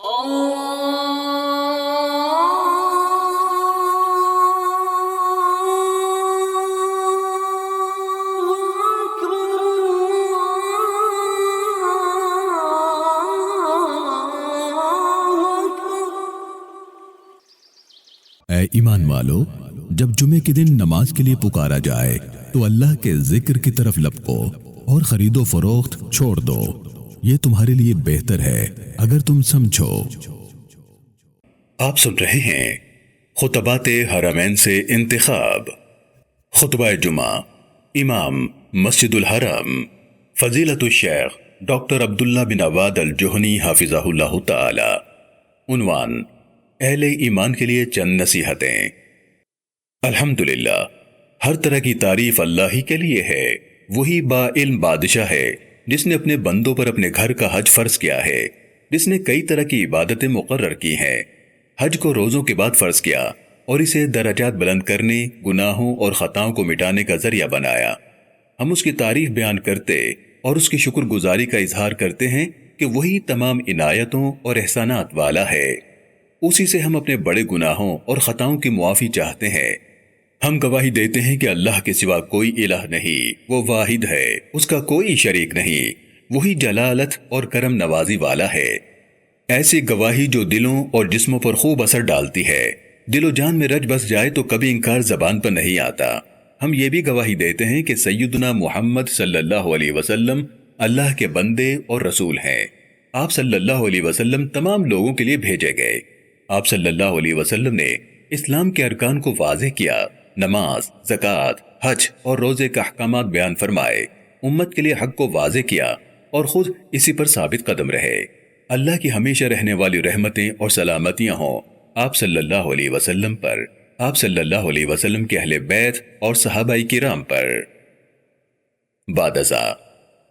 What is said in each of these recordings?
اے ایمان والو، جب جمعے کے دن نماز کے لیے پکارا جائے تو اللہ کے ذکر کی طرف لپکو اور خرید و فروخت چھوڑ دو، یہ تمہارے لیے بہتر ہے اگر تم سمجھو۔ آپ سن رہے ہیں خطبات حرمین سے انتخاب۔ خطبہ جمعہ امام مسجد الحرم فضیلت الشیخ ڈاکٹر عبداللہ بن عواد الجہنی حافظہ اللہ تعالی۔ عنوان: اہل ایمان کے لیے چند نصیحتیں۔ الحمدللہ، ہر طرح کی تعریف اللہ ہی کے لیے ہے۔ وہی با علم بادشاہ ہے جس نے اپنے بندوں پر اپنے گھر کا حج فرض کیا ہے، جس نے کئی طرح کی عبادتیں مقرر کی ہیں۔ حج کو روزوں کے بعد فرض کیا اور اسے درجات بلند کرنے، گناہوں اور خطاؤں کو مٹانے کا ذریعہ بنایا۔ ہم اس کی تعریف بیان کرتے اور اس کی شکر گزاری کا اظہار کرتے ہیں کہ وہی تمام عنایتوں اور احسانات والا ہے۔ اسی سے ہم اپنے بڑے گناہوں اور خطاؤں کی معافی چاہتے ہیں۔ ہم گواہی دیتے ہیں کہ اللہ کے سوا کوئی الہ نہیں، وہ واحد ہے، اس کا کوئی شریک نہیں، وہی جلالت اور کرم نوازی والا ہے۔ ایسی گواہی جو دلوں اور جسموں پر خوب اثر ڈالتی ہے، دل و جان میں رچ بس جائے تو کبھی انکار زبان پر نہیں آتا۔ ہم یہ بھی گواہی دیتے ہیں کہ سیدنا محمد صلی اللہ علیہ وسلم اللہ کے بندے اور رسول ہیں۔ آپ صلی اللہ علیہ وسلم تمام لوگوں کے لیے بھیجے گئے۔ آپ صلی اللہ علیہ وسلم نے اسلام کے ارکان کو واضح کیا، نماز، زکوٰۃ، حج اور روزے کا احکامات بیان فرمائے، امت کے لیے حق کو واضح کیا اور خود اسی پر ثابت قدم رہے۔ اللہ کی ہمیشہ رہنے والی رحمتیں اور سلامتیاں ہوں آپ صلی اللہ علیہ وسلم پر، آپ صلی اللہ علیہ وسلم کے اہل بیت اور صحابہ کرام پر۔ بعد ازاں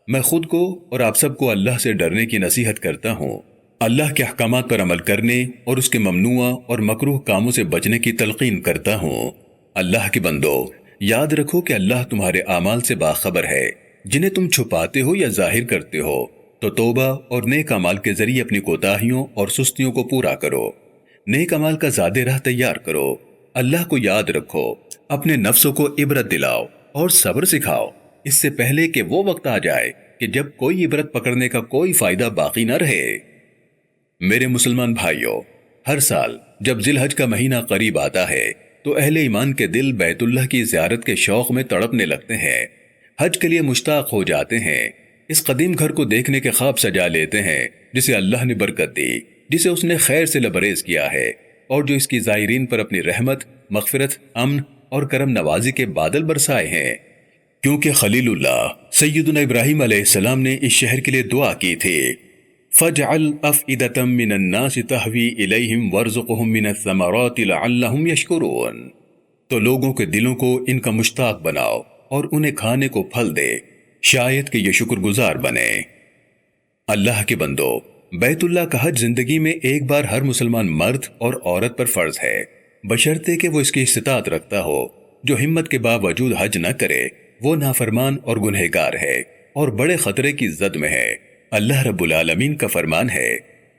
میں خود کو اور آپ سب کو اللہ سے ڈرنے کی نصیحت کرتا ہوں، اللہ کے احکامات پر عمل کرنے اور اس کے ممنوع اور مکروہ کاموں سے بچنے کی تلقین کرتا ہوں۔ اللہ کے بندو، یاد رکھو کہ اللہ تمہارے اعمال سے باخبر ہے، جنہیں تم چھپاتے ہو یا ظاہر کرتے ہو، تو توبہ اور نیک اعمال کے ذریعے اپنی کوتاہیوں اور سستیوں کو پورا کرو، نیک اعمال کا زیادہ راہ تیار کرو، اللہ کو یاد رکھو، اپنے نفسوں کو عبرت دلاؤ اور صبر سکھاؤ، اس سے پہلے کہ وہ وقت آ جائے کہ جب کوئی عبرت پکڑنے کا کوئی فائدہ باقی نہ رہے۔ میرے مسلمان بھائیوں، ہر سال جب ذی الحج کا مہینہ قریب آتا ہے تو اہل ایمان کے دل بیت اللہ کی زیارت کے شوق میں تڑپنے لگتے ہیں، حج کے لیے مشتاق ہو جاتے ہیں، اس قدیم گھر کو دیکھنے کے خواب سجا لیتے ہیں جسے اللہ نے برکت دی، جسے اس نے خیر سے لبریز کیا ہے، اور جو اس کی زائرین پر اپنی رحمت، مغفرت، امن اور کرم نوازی کے بادل برسائے ہیں۔ کیونکہ خلیل اللہ سیدنا ابراہیم علیہ السلام نے اس شہر کے لیے دعا کی تھی، فَاجْعَلْ أَفْئِدَةً مِّنَ النَّاسِ تَهْوِي إِلَيْهِمْ وَارْزُقْهُم مِّنَ الثَّمَرَاتِ لَعَلَّهُمْ يَشْكُرُونَ۔ تو لوگوں کے دلوں کو ان کا مشتاق بناؤ اور انہیں کھانے کو پھل دے، شاید کہ یہ شکر گزار بنے۔ اللہ کے بندو، بیت اللہ کا حج زندگی میں ایک بار ہر مسلمان مرد اور عورت پر فرض ہے، بشرطے کہ وہ اس کی استطاعت رکھتا ہو۔ جو ہمت کے باوجود حج نہ کرے وہ نافرمان اور گنہگار ہے اور بڑے خطرے کی زد میں ہے۔ اللہ رب العالمین کا فرمان ہے،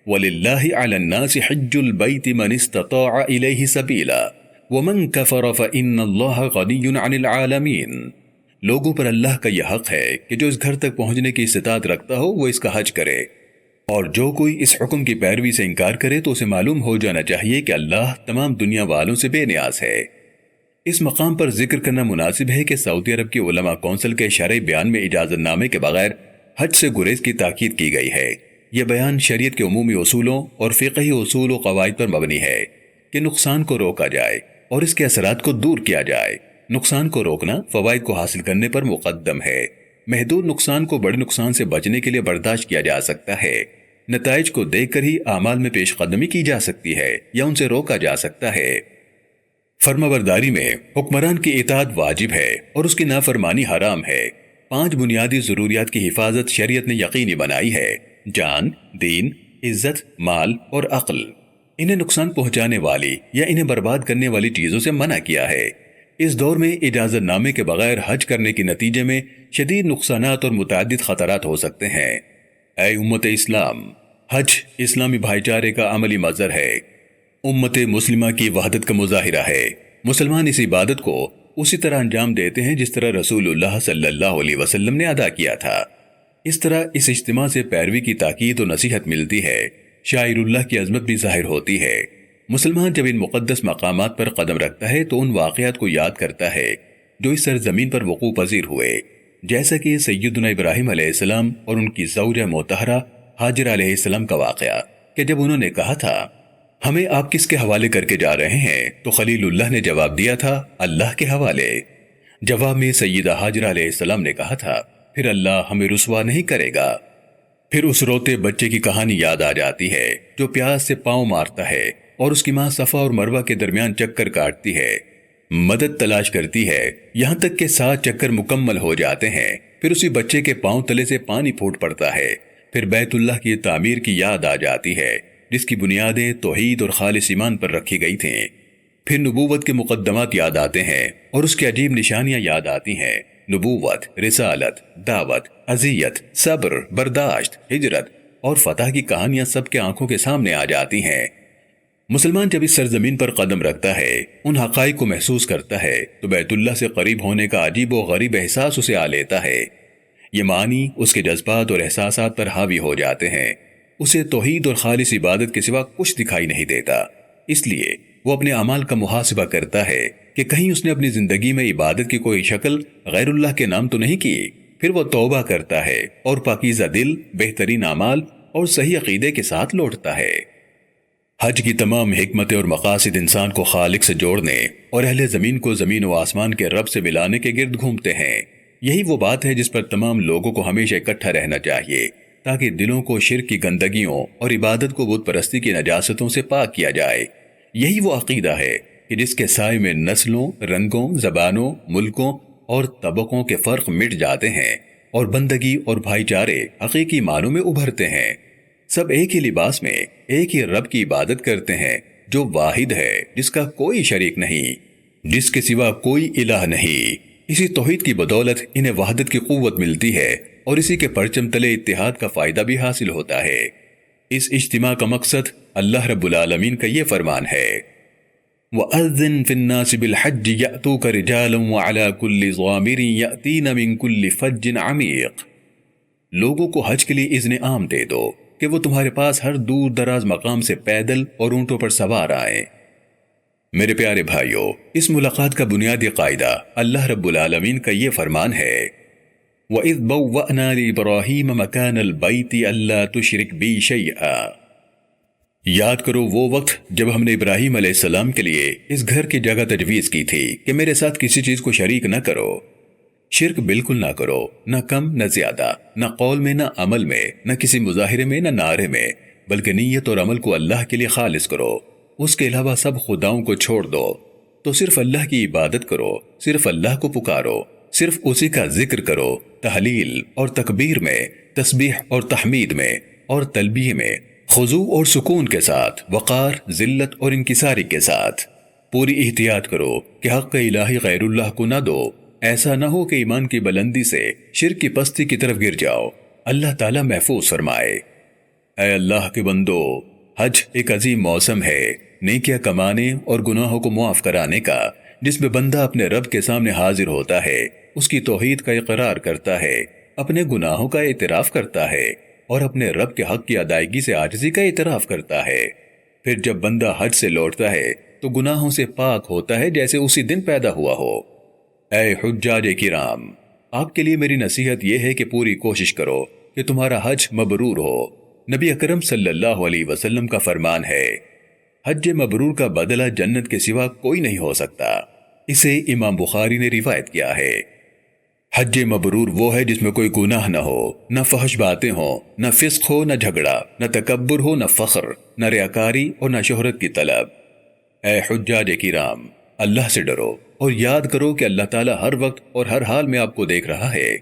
وَلِلَّهِ عَلَى النَّاسِ حِجُّ الْبَيْتِ مَنِ اسْتَطَاعَ إِلَيْهِ سَبِيلًا وَمَنْ كَفَرَ فَإِنَّ اللَّهَ غَنِيٌّ عَنِ الْعَالَمِينَ۔ لوگوں پر اللہ کا یہ حق ہے کہ جو اس گھر تک پہنچنے کی استطاعت رکھتا ہو وہ اس کا حج کرے، اور جو کوئی اس حکم کی پیروی سے انکار کرے تو اسے معلوم ہو جانا چاہیے کہ اللہ تمام دنیا والوں سے بے نیاز ہے۔ اس مقام پر ذکر کرنا مناسب ہے کہ سعودی عرب کی علماء کونسل کے شرعی بیان میں اجازت نامے کے بغیر حج سے گریز کی تاکید کی گئی ہے۔ یہ بیان شریعت کے عمومی اصولوں اور فقہی اصول و قواعد پر مبنی ہے کہ نقصان کو روکا جائے اور اس کے اثرات کو دور کیا جائے۔ نقصان کو روکنا فوائد کو حاصل کرنے پر مقدم ہے۔ محدود نقصان کو بڑے نقصان سے بچنے کے لیے برداشت کیا جا سکتا ہے۔ نتائج کو دیکھ کر ہی اعمال میں پیش قدمی کی جا سکتی ہے یا ان سے روکا جا سکتا ہے۔ فرمانبرداری میں حکمران کی اطاعت واجب ہے اور اس کی نافرمانی حرام ہے۔ 5 بنیادی ضروریات کی حفاظت شریعت نے یقینی بنائی ہے: جان، دین، عزت، مال اور عقل۔ انہیں نقصان پہنچانے والی یا انہیں برباد کرنے والی چیزوں سے منع کیا ہے۔ اس دور میں اجازت نامے کے بغیر حج کرنے کے نتیجے میں شدید نقصانات اور متعدد خطرات ہو سکتے ہیں۔ اے امت اسلام، حج اسلامی بھائی چارے کا عملی مظہر ہے، امت مسلمہ کی وحدت کا مظاہرہ ہے۔ مسلمان اس عبادت کو اسی طرح انجام دیتے ہیں جس طرح رسول اللہ صلی اللہ علیہ وسلم نے ادا کیا تھا۔ اس طرح اس اجتماع سے پیروی کی تاکید و نصیحت ملتی ہے، شاعر اللہ کی عظمت بھی ظاہر ہوتی ہے۔ مسلمان جب ان مقدس مقامات پر قدم رکھتا ہے تو ان واقعات کو یاد کرتا ہے جو اس سرزمین پر وقوع پذیر ہوئے، جیسا کہ سیدنا ابراہیم علیہ السلام اور ان کی زوجہ محترمہ ہاجر علیہ السلام کا واقعہ، کہ جب انہوں نے کہا تھا ہمیں آپ کس کے حوالے کر کے جا رہے ہیں، تو خلیل اللہ نے جواب دیا تھا اللہ کے حوالے۔ جواب میں سیدہ ہاجر علیہ السلام نے کہا تھا پھر اللہ ہمیں رسوا نہیں کرے گا۔ پھر اس روتے بچے کی کہانی یاد آ جاتی ہے جو پیاس سے پاؤں مارتا ہے اور اس کی ماں صفا اور مروہ کے درمیان چکر کاٹتی ہے، مدد تلاش کرتی ہے، یہاں تک کہ 7 چکر مکمل ہو جاتے ہیں۔ پھر اسی بچے کے پاؤں تلے سے پانی پھوٹ پڑتا ہے۔ پھر بیت اللہ کی تعمیر کی یاد آ جاتی ہے جس کی بنیادیں توحید اور خالص ایمان پر رکھی گئی تھیں۔ پھر نبوت کے مقدمات یاد آتے ہیں اور اس کی عجیب نشانیاں یاد آتی ہیں، نبوت، رسالت، دعوت، اذیت، صبر، برداشت، ہجرت اور فتح کی کہانیاں سب کے آنکھوں کے سامنے آ جاتی ہیں۔ مسلمان جب اس سرزمین پر قدم رکھتا ہے، ان حقائق کو محسوس کرتا ہے تو بیت اللہ سے قریب ہونے کا عجیب و غریب احساس اسے آ لیتا ہے۔ یہ معنی اس کے جذبات اور احساسات پر حاوی ہو جاتے ہیں۔ اسے توحید اور خالص عبادت کے سوا کچھ دکھائی نہیں دیتا، اس لیے وہ اپنے اعمال کا محاسبہ کرتا ہے کہ کہیں اس نے اپنی زندگی میں عبادت کی کوئی شکل غیر اللہ کے نام تو نہیں کی۔ پھر وہ توبہ کرتا ہے اور پاکیزہ دل، بہترین اعمال اور صحیح عقیدے کے ساتھ لوٹتا ہے۔ حج کی تمام حکمتیں اور مقاصد انسان کو خالق سے جوڑنے اور اہل زمین کو زمین و آسمان کے رب سے ملانے کے گرد گھومتے ہیں۔ یہی وہ بات ہے جس پر تمام لوگوں کو ہمیشہ اکٹھا رہنا چاہیے تاکہ دلوں کو شرک کی گندگیوں اور عبادت کو بت پرستی کی نجاستوں سے پاک کیا جائے۔ یہی وہ عقیدہ ہے کہ جس کے سائے میں نسلوں، رنگوں، زبانوں، ملکوں اور طبقوں کے فرق مٹ جاتے ہیں اور بندگی اور بھائی چارے حقیقی معنوں میں ابھرتے ہیں۔ سب ایک ہی لباس میں ایک ہی رب کی عبادت کرتے ہیں جو واحد ہے، جس کا کوئی شریک نہیں، جس کے سوا کوئی الہ نہیں۔ اسی توحید کی بدولت انہیں وحدت کی قوت ملتی ہے اور اسی کے پرچم تلے اتحاد کا فائدہ بھی حاصل ہوتا ہے۔ اس اجتماع کا مقصد اللہ رب العالمین کا یہ فرمان ہے، وَأَذِّن فِي النَّاسِ بِالْحَجِّ يَأْتُوكَ رِجَالًا وَعَلَى كُلِّ ضَامِرٍ يَأْتِينَ مِن كُلِّ فَجٍّ عَمِيقٍ۔ لوگوں کو حج کے لیے اذن عام دے دو کہ وہ تمہارے پاس ہر دور دراز مقام سے پیدل اور اونٹوں پر سوار آئیں۔ میرے پیارے بھائیوں، اس ملاقات کا بنیادی قاعدہ اللہ رب العالمین کا یہ فرمان ہے، وَإِذْ بَوَّأْنَا لِإِبْرَاهِيمَ مَكَانَ الْبَيْتِ أَلَّا تُشْرِكْ بِي شَيْئًا۔ یاد کرو وہ وقت جب ہم نے ابراہیم علیہ السلام کے لیے اس گھر کی جگہ تجویز کی تھی کہ میرے ساتھ کسی چیز کو شریک نہ کرو۔ شرک بالکل نہ کرو، نہ کم نہ زیادہ، نہ قول میں نہ عمل میں، نہ کسی مظاہرے میں نہ نعرے میں، بلکہ نیت اور عمل کو اللہ کے لیے خالص کرو۔ اس کے علاوہ سب خداؤں کو چھوڑ دو، تو صرف اللہ کی عبادت کرو، صرف اللہ کو پکارو، صرف اسی کا ذکر کرو، تحلیل اور تکبیر میں، تسبیح اور تحمید میں اور تلبیہ میں، خضوع اور سکون کے ساتھ، وقار، ذلت اور انکساری کے ساتھ۔ پوری احتیاط کرو کہ حق الہی غیر اللہ کو نہ دو، ایسا نہ ہو کہ ایمان کی بلندی سے شرک کی پستی کی طرف گر جاؤ۔ اللہ تعالیٰ محفوظ فرمائے۔ اے اللہ کے بندو، حج ایک عظیم موسم ہے نیکیاں کمانے اور گناہوں کو معاف کرانے کا، جس میں بندہ اپنے رب کے سامنے حاضر ہوتا ہے، اس کی توحید کا اقرار کرتا ہے، اپنے گناہوں کا اعتراف کرتا ہے اور اپنے رب کے حق کی ادائیگی سے عاجزی کا اعتراف کرتا ہے۔ پھر جب بندہ حج سے لوٹتا ہے تو گناہوں سے پاک ہوتا ہے جیسے اسی دن پیدا ہوا ہو۔ اے حجاج کرام، آپ کے لیے میری نصیحت یہ ہے کہ پوری کوشش کرو کہ تمہارا حج مبرور ہو۔ نبی اکرم صلی اللہ علیہ وسلم کا فرمان ہے، حج مبرور کا بدلہ جنت کے سوا کوئی نہیں ہو سکتا۔ اسے امام بخاری نے روایت کیا ہے۔ حج مبرور وہ ہے جس میں کوئی گناہ نہ ہو، نہ فحش باتیں ہوں، نہ فسق ہو، نہ جھگڑا، نہ تکبر ہو، نہ فخر، نہ ریاکاری اور نہ شہرت کی طلب۔ اے حجاج کرام، اللہ سے ڈرو اور یاد کرو کہ اللہ تعالیٰ ہر وقت اور ہر حال میں آپ کو دیکھ رہا ہے۔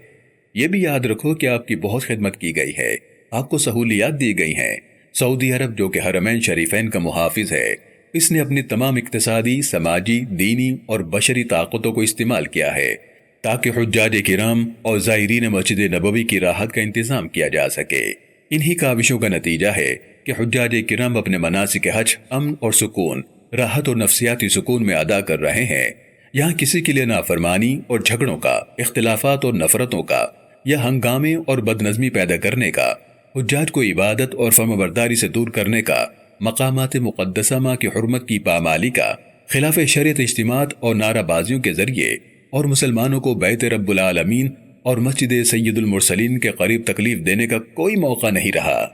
یہ بھی یاد رکھو کہ آپ کی بہت خدمت کی گئی ہے، آپ کو سہولیات دی گئی ہیں۔ سعودی عرب جو کہ حرمین شریفین کا محافظ ہے، اس نے اپنی تمام اقتصادی، سماجی، دینی اور بشری طاقتوں کو استعمال کیا ہے تاکہ حجاج کرام اور زائرین مسجد نبوی کی راحت کا انتظام کیا جا سکے۔ انہی کاوشوں کا نتیجہ ہے کہ حجاج کرام اپنے مناسک حج امن اور سکون، راحت اور نفسیاتی سکون میں ادا کر رہے ہیں۔ یہاں کسی کے لیے نافرمانی اور جھگڑوں کا، اختلافات اور نفرتوں کا یا ہنگامے اور بدنظمی پیدا کرنے کا، حجاج کو عبادت اور فرمانبرداری سے دور کرنے کا، مقامات مقدسہ ماں کی حرمت کی پامالی کا، خلاف شریعت اجتماعات اور نعرہ بازیوں کے ذریعے اور مسلمانوں کو بیت رب العالمین اور مسجد سید المرسلین کے قریب تکلیف دینے کا کوئی موقع نہیں رہا۔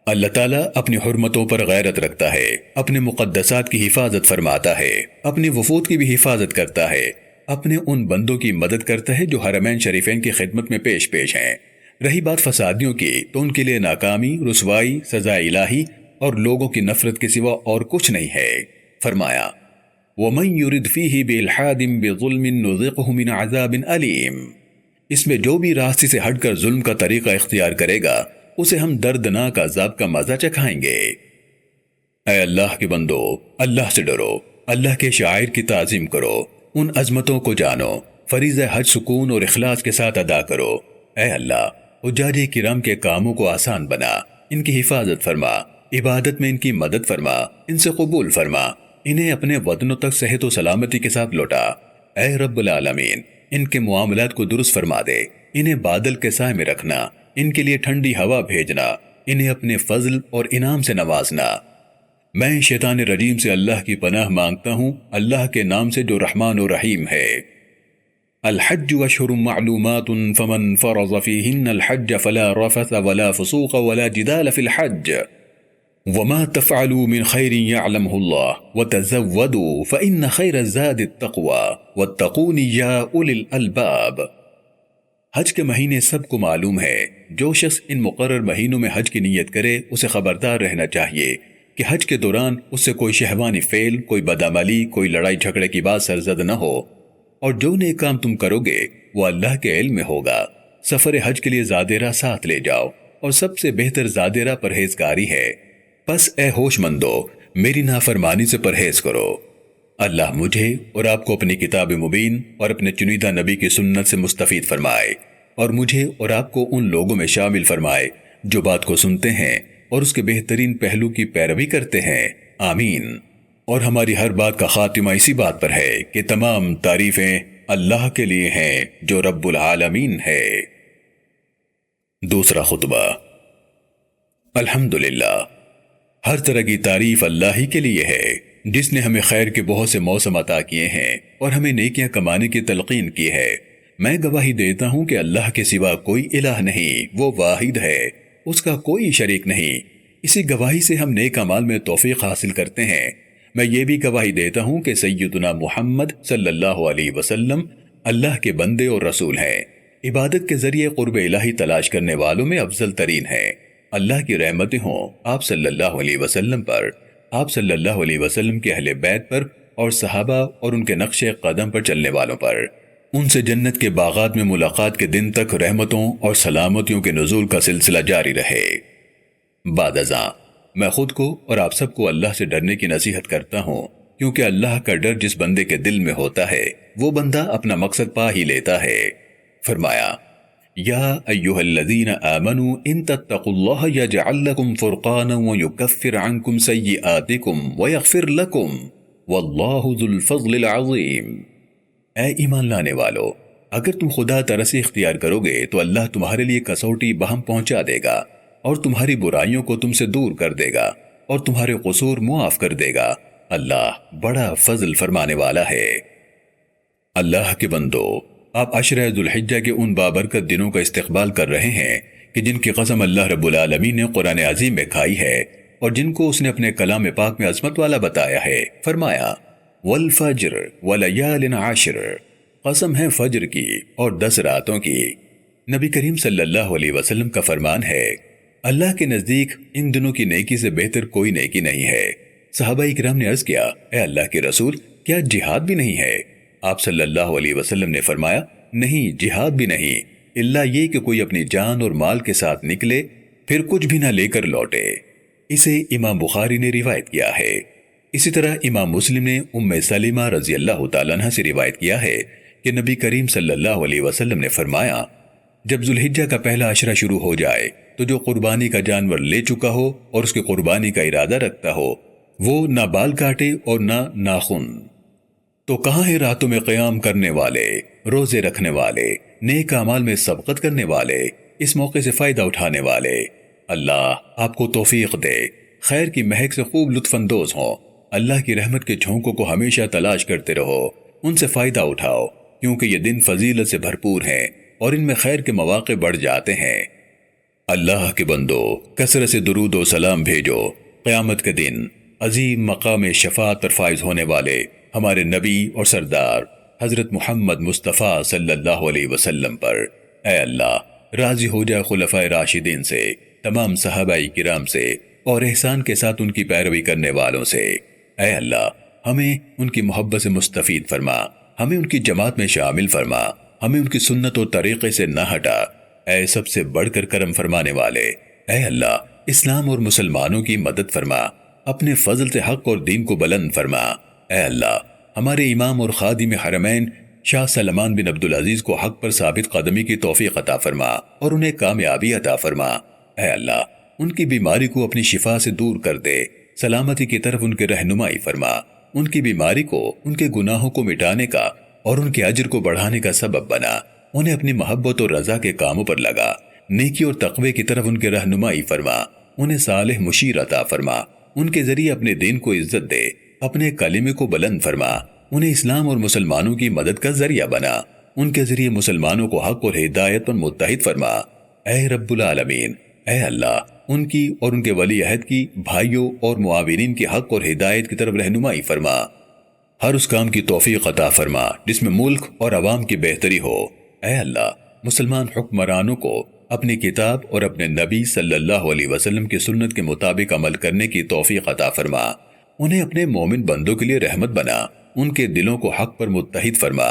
اللہ تعالیٰ اپنی حرمتوں پر غیرت رکھتا ہے، اپنے مقدسات کی حفاظت فرماتا ہے، اپنی وفود کی بھی حفاظت کرتا ہے، اپنے ان بندوں کی مدد کرتا ہے جو حرمین شریفین کی خدمت میں پیش ہیں۔ رہی بات فسادیوں کی تو ان کے لیے ناکامی، رسوائی، سزا الہی اور لوگوں کی نفرت کے سوا اور کچھ نہیں ہے۔ فرمایا وَمَن يُرِدْ فِيهِ بِإِلْحَادٍ بِظُلْمٍ نُذِقْهُ مِنْ عَذَابٍ أَلِيمٍ، اس میں جو بھی راستے سے ہٹ کر ظلم کا طریقہ اختیار کرے گا اسے ہم دردناک عذاب کا مزہ چکھائیں گے۔ اے اللہ کے بندو، اللہ سے ڈرو، اللہ کے شاعر کی تعظیم کرو، ان عظمتوں کو جانو، فریضہ حج سکون اور اخلاص کے ساتھ ادا کرو۔ اے اللہ، حجاج کرام کے کاموں کو آسان بنا، ان کی حفاظت فرما، عبادت میں ان کی مدد فرما، ان سے قبول فرما، انہیں اپنے وطنوں تک صحت و سلامتی کے ساتھ لوٹا۔ اے رب العالمین، ان کے معاملات کو درست فرما دے، انہیں بادل کے سائے میں رکھنا، ان کے لیے ٹھنڈی ہوا بھیجنا، انہیں اپنے فضل اور انعام سے نوازنا۔ میں شیطان رجیم سے اللہ کی پناہ مانگتا ہوں، اللہ کے نام سے جو رحمان و رحیم ہے۔ الحج اشہر معلومات فمن فرض فیہن الحج فلا رفث ولا فسوق ولا جدال فی الحج وما تفعلوا من خیر یعلمہ اللہ وتزودوا فإن خیر الزاد التقوی واتقون یا اولی الالباب۔ حج کے مہینے سب کو معلوم ہے، جو شخص ان مقرر مہینوں میں حج کی نیت کرے اسے خبردار رہنا چاہیے کہ حج کے دوران اس سے کوئی شہوانی فعل، کوئی بدعملی، کوئی لڑائی جھگڑے کی بات سرزد نہ ہو، اور جو نیک کام تم کرو گے وہ اللہ کے علم میں ہوگا۔ سفر حج کے لیے زادیرہ ساتھ لے جاؤ، اور سب سے بہتر زادیرہ پرہیزگاری ہے۔ پس اے ہوش مندو، میری نافرمانی سے پرہیز کرو۔ اللہ مجھے اور آپ کو اپنی کتاب مبین اور اپنے چنیدہ نبی کی سنت سے مستفید فرمائے، اور مجھے اور آپ کو ان لوگوں میں شامل فرمائے جو بات کو سنتے ہیں اور اس کے بہترین پہلو کی پیروی کرتے ہیں، آمین۔ اور ہماری ہر بات کا خاتمہ اسی بات پر ہے کہ تمام تعریفیں اللہ کے لیے ہیں جو رب العالمین ہے۔ دوسرا خطبہ۔ الحمدللہ، ہر طرح کی تعریف اللہ ہی کے لیے ہے جس نے ہمیں خیر کے بہت سے موسم عطا کیے ہیں اور ہمیں نیکیاں کمانے کی تلقین کی ہے۔ میں گواہی دیتا ہوں کہ اللہ کے سوا کوئی الہ نہیں، وہ واحد ہے، اس کا کوئی شریک نہیں۔ اسی گواہی سے ہم نیک اعمال میں توفیق حاصل کرتے ہیں۔ میں یہ بھی گواہی دیتا ہوں کہ سیدنا محمد صلی اللہ علیہ وسلم اللہ کے بندے اور رسول ہیں، عبادت کے ذریعے قرب الہی تلاش کرنے والوں میں افضل ترین ہیں۔ اللہ کی رحمتیں ہوں آپ صلی اللہ علیہ وسلم پر، آپ صلی اللہ علیہ وسلم کے اہل بیت پر اور صحابہ اور ان کے نقش قدم پر چلنے والوں پر۔ ان سے جنت کے باغات میں ملاقات کے دن تک رحمتوں اور سلامتیوں کے نزول کا سلسلہ جاری رہے۔ بعد ازاں میں خود کو اور آپ سب کو اللہ سے ڈرنے کی نصیحت کرتا ہوں، کیونکہ اللہ کا ڈر جس بندے کے دل میں ہوتا ہے وہ بندہ اپنا مقصد پا ہی لیتا ہے۔ فرمایا یا ایہا الذین آمنوا ان تتقوا اللہ یجعل لکم فرقانا ویکفر عنکم سیئاتکم ویغفر لکم واللہ ذو الفضل العظیم۔ اے ایمان لانے والو، اگر تم خدا ترسی اختیار کرو گے تو اللہ تمہارے لیے کسوٹی بہم پہنچا دے گا اور تمہاری برائیوں کو تم سے دور کر دے گا اور تمہارے قصور معاف کر دے گا۔ اللہ بڑا فضل فرمانے والا ہے۔ اللہ کے بندو، آپ عشرہ ذوالحجہ کے ان بابرکت دنوں کا استقبال کر رہے ہیں کہ جن کی قسم اللہ رب العالمین نے قرآن عظیم میں کھائی ہے اور جن کو اس نے اپنے کلام پاک میں عظمت والا بتایا ہے۔ فرمایا والفجر ولیال عشر، قسم ہے فجر کی اور 10 راتوں کی۔ نبی کریم صلی اللہ علیہ وسلم کا فرمان ہے، اللہ کے نزدیک ان دنوں کی نیکی سے بہتر کوئی نیکی نہیں ہے۔ صحابہ اکرام نے عرض کیا، اے اللہ کے رسول، کیا جہاد بھی نہیں ہے؟ آپ صلی اللہ علیہ وسلم نے فرمایا، نہیں، جہاد بھی نہیں، الا یہ کہ کوئی اپنی جان اور مال کے ساتھ نکلے پھر کچھ بھی نہ لے کر لوٹے۔ اسے امام بخاری نے روایت کیا ہے۔ اسی طرح امام مسلم نے ام سلمہ رضی اللہ تعالیٰ عنہ سے روایت کیا ہے کہ نبی کریم صلی اللہ علیہ وسلم نے فرمایا، جب ذوالحجہ کا پہلا عشرہ شروع ہو جائے تو جو قربانی کا جانور لے چکا ہو اور اس کی قربانی کا ارادہ رکھتا ہو وہ نہ بال کاٹے اور نہ ناخن۔ تو کہاں ہیں راتوں میں قیام کرنے والے، روزے رکھنے والے، نیک اعمال میں سبقت کرنے والے، اس موقع سے فائدہ اٹھانے والے؟ اللہ آپ کو توفیق دے، خیر کی مہک سے خوب لطف اندوز ہوں، اللہ کی رحمت کے جھونکوں کو ہمیشہ تلاش کرتے رہو، ان سے فائدہ اٹھاؤ، کیونکہ یہ دن فضیلت سے بھرپور ہیں اور ان میں خیر کے مواقع بڑھ جاتے ہیں۔ اللہ کے بندو کثرت سے درود و سلام بھیجو، قیامت کے دن عظیم مقام شفاعت پر فائز ہونے والے ہمارے نبی اور سردار حضرت محمد مصطفیٰ صلی اللہ علیہ وسلم پر۔ اے اللہ راضی ہو جا خلفائے راشدین سے، تمام صحابہ کرام سے اور احسان کے ساتھ ان کی پیروی کرنے والوں سے۔ اے اللہ ہمیں ان کی محبت سے مستفید فرما، ہمیں ان کی جماعت میں شامل فرما، ہمیں ان کی سنت و طریقے سے نہ ہٹا۔ اے سب سے بڑھ کر کرم فرمانے والے، اے اللہ اسلام اور مسلمانوں کی مدد فرما، اپنے فضل سے حق اور دین کو بلند فرما۔ اے اللہ ہمارے امام اور خادم حرمین شاہ سلمان بن عبدالعزیز کو حق پر ثابت قدمی کی توفیق عطا فرما اور انہیں کامیابی عطا فرما۔ اے اللہ ان کی بیماری کو اپنی شفا سے دور کر دے، سلامتی کی طرف ان کی رہنمائی فرما، ان کی بیماری کو ان کے گناہوں کو مٹانے کا اور ان کے اجر کو بڑھانے کا سبب بنا، انہیں اپنی محبت اور رضا کے کاموں پر لگا، نیکی اور تقوی کی طرف ان کی رہنمائی فرما، انہیں صالح مشیر عطا فرما، ان کے ذریعے اپنے دین کو عزت دے، اپنے کلمے کو بلند فرما، انہیں اسلام اور مسلمانوں کی مدد کا ذریعہ بنا، ان کے ذریعے مسلمانوں کو حق اور ہدایت پر متحد فرما۔ اے رب العالمین، اے اللہ ان کی اور ان کے ولی عہد کی بھائیوں اور معاونین کی حق اور ہدایت کی طرف رہنمائی فرما، ہر اس کام کی توفیق عطا فرما جس میں ملک اور عوام کی بہتری ہو۔ اے اللہ مسلمان حکمرانوں کو اپنی کتاب اور اپنے نبی صلی اللہ علیہ وسلم کی سنت کے مطابق عمل کرنے کی توفیق عطا فرما، انہیں اپنے مومن بندوں کے لیے رحمت بنا، ان کے دلوں کو حق پر متحد فرما۔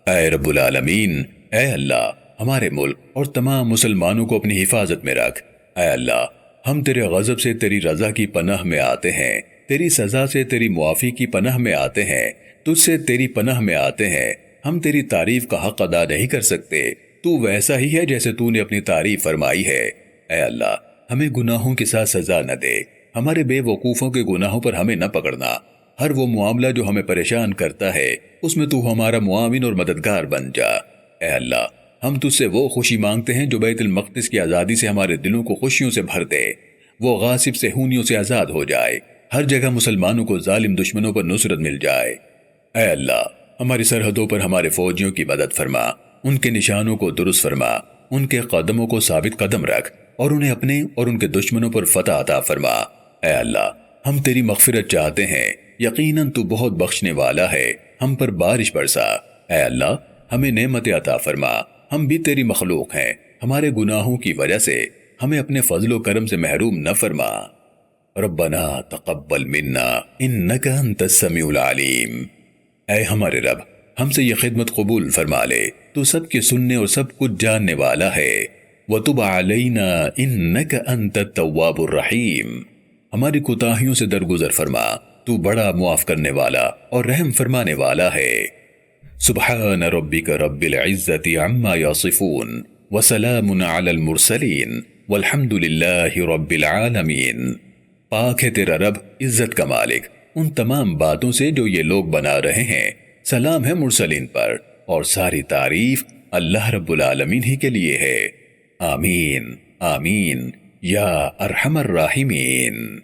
اے رب العالمین، اے اللہ ہمارے ملک اور تمام مسلمانوں کو اپنی حفاظت میں رکھ۔ اے اللہ ہم تیرے غضب سے تیری رضا کی پناہ میں آتے ہیں، تیری سزا سے تیری معافی کی پناہ میں آتے ہیں، تجھ سے تیری پناہ میں آتے ہیں۔ ہم تیری تعریف کا حق ادا نہیں کر سکتے، تو ویسا ہی ہے جیسے تو نے اپنی تعریف فرمائی ہے۔ اے اللہ ہمیں گناہوں کے ساتھ سزا نہ دے، ہمارے بے وقوفوں کے گناہوں پر ہمیں نہ پکڑنا، ہر وہ معاملہ جو ہمیں پریشان کرتا ہے اس میں تو ہمارا معاون اور مددگار بن جا۔ اے اللہ ہم تجھ سے وہ خوشی مانگتے ہیں جو بیت المقدس کی آزادی سے ہمارے دلوں کو خوشیوں سے بھر دے، وہ غاصب سے ہونیوں سے آزاد ہو جائے، ہر جگہ مسلمانوں کو ظالم دشمنوں پر نصرت مل جائے۔ اے اللہ ہماری سرحدوں پر ہمارے فوجیوں کی مدد فرما، ان کے نشانوں کو درست فرما، ان کے قدموں کو ثابت قدم رکھ اور انہیں اپنے اور ان کے دشمنوں پر فتح عطا فرما۔ اے اللہ ہم تیری مغفرت چاہتے ہیں، یقیناً تو بہت بخشنے والا ہے، ہم پر بارش برسا۔ اے اللہ ہمیں نعمت عطا فرما، ہم بھی تیری مخلوق ہیں، ہمارے گناہوں کی وجہ سے ہمیں اپنے فضل و کرم سے محروم نہ فرما۔ ربنا تقبل منا انک انت السمیع العلیم۔ اے ہمارے رب ہم سے یہ خدمت قبول فرما لے، تو سب کے سننے اور سب کچھ جاننے والا ہے۔ وتب علینا انک انت التواب الرحیم۔ ہماری کوتاہیوں سے درگزر فرما، تو بڑا معاف کرنے والا اور رحم فرمانے والا ہے۔ سبحان ربک رب العزت عما یصفون وسلام علی المرسلین والحمد للہ رب العالمین۔ پاک ہے تیرا رب عزت کا مالک ان تمام باتوں سے جو یہ لوگ بنا رہے ہیں، سلام ہے مرسلین پر اور ساری تعریف اللہ رب العالمین ہی کے لیے ہے۔ آمین آمین یا ارحم الراحمین۔